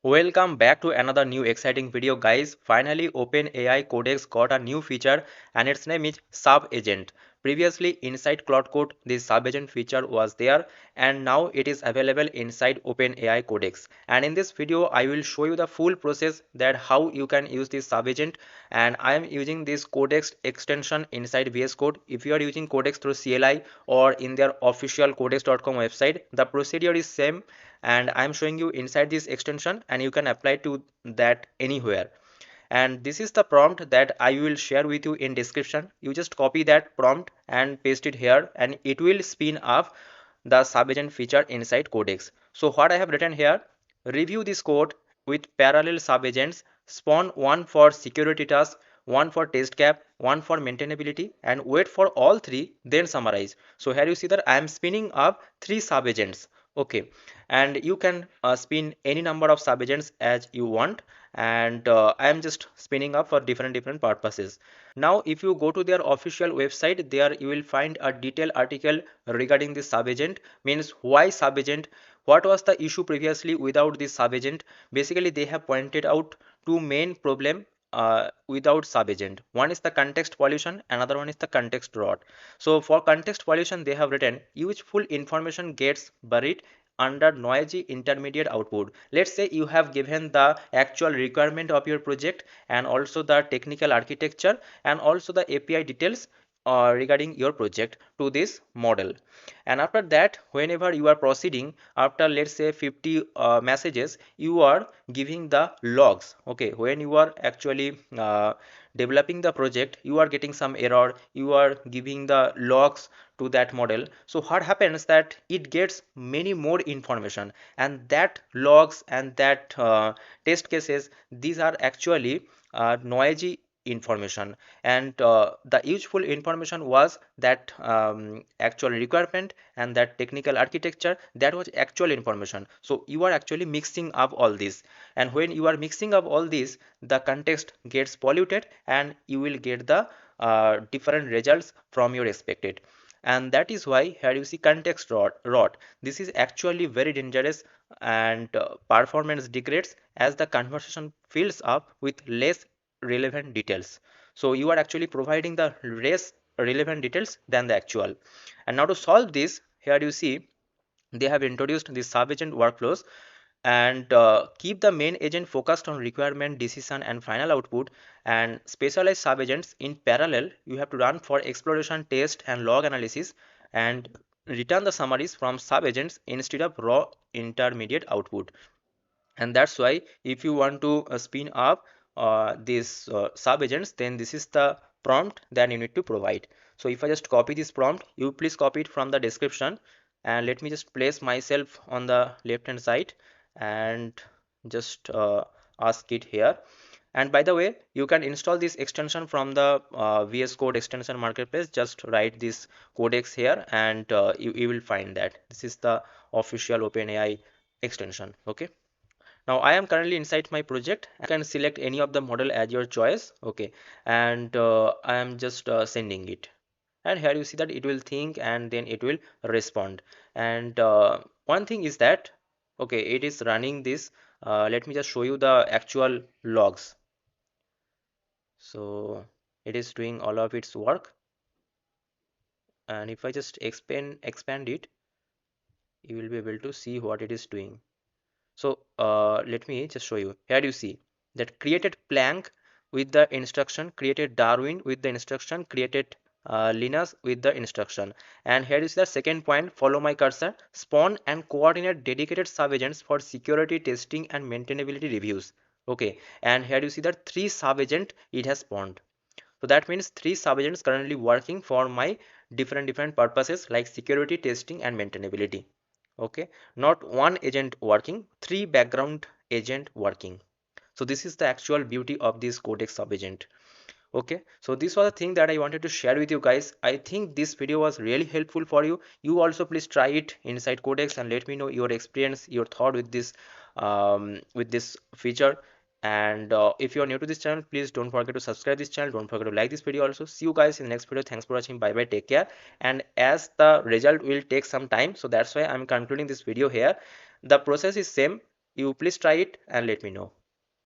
Welcome back to another new exciting video, guys. Finally, OpenAI Codex got a new feature and its name is Subagent. Previously inside Cloud Code this Subagent feature was there, and now it is available inside OpenAI Codex. And in this video I will show you the full process that how you can use this Subagent, and I am using this Codex extension inside VS Code. If you are using Codex through CLI or in their official codex.com website, the procedure is same, and I'm showing you inside this extension and you can apply to that anywhere. And this is the prompt that I will share with you in description. You just copy that prompt and paste it here and it will spin up the subagent feature inside codex. So what I have written here: review this code with parallel subagents, spawn one for security task, one for test cap, one for maintainability, and wait for all three, then summarize. So here you see that I am spinning up three subagents. Okay, and you can spin any number of subagents as you want, and I am just spinning up for different purposes. Now if you go to their official website, there you will find a detailed article regarding this subagent, means why subagent, what was the issue previously without this subagent. Basically they have pointed out two main problem without subagent. One is the context pollution, another one is the context rot. So for context pollution they have written useful information gets buried under noisy intermediate output. Let's say you have given the actual requirement of your project and also the technical architecture and also the API details regarding your project to this model. And after that, whenever you are proceeding, after let's say 50 messages, you are giving the logs. Okay, when you are actually developing the project, you are getting some error, you are giving the logs to that model. So what happens that it gets many more information, and that logs and that test cases, these are actually noisy information, and the useful information was that actual requirement and that technical architecture, that was actual information. So you are actually mixing up all this, and when you are mixing up all this, the context gets polluted and you will get the different results from your expected. And that is why here you see context rot. This is actually very dangerous, and performance degrades as the conversation fills up with less relevant details. So you are actually providing the less relevant details than the actual. And now to solve this, here you see they have introduced the sub-agent workflows, and keep the main agent focused on requirement, decision, and final output, and specialized sub-agents in parallel you have to run for exploration, test, and log analysis, and return the summaries from sub-agents instead of raw intermediate output. And that's why if you want to spin up these sub-agents, then this is the prompt that you need to provide. So if I just copy this prompt, you please copy it from the description, and let me just place myself on the left hand side and just ask it here. And by the way, you can install this extension from the VS Code extension marketplace. Just write this codex here, and you will find that this is the official OpenAI extension. Okay, now I am currently inside my project. You can select any of the model as your choice. Okay, and I am just sending it, and here you see that it will think and then it will respond. And one thing is that, okay, it is running this. Let me just show you the actual logs. So it is doing all of its work, and if I just expand it, you will be able to see what it is doing. So let me just show you. Here you see that created Planck with the instruction, created Darwin with the instruction, created Linus with the instruction. And here is the second point, follow my cursor, spawn and coordinate dedicated subagents for security testing and maintainability reviews. Okay, and here you see that three subagent it has spawned. So that means three subagents currently working for my different purposes like security, testing, and maintainability. Okay, not one agent working, three background agent working. So this is the actual beauty of this codex subagent. Okay, so this was the thing that I wanted to share with you guys. I think this video was really helpful for you. You also please try it inside codex and let me know your experience, your thought with this feature. And if you are new to this channel, please don't forget to subscribe this channel, don't forget to like this video also. See you guys in the next video. Thanks for watching. Bye bye, take care. And as the result will take some time, so that's why I'm concluding this video here. The process is same. You please try it and let me know.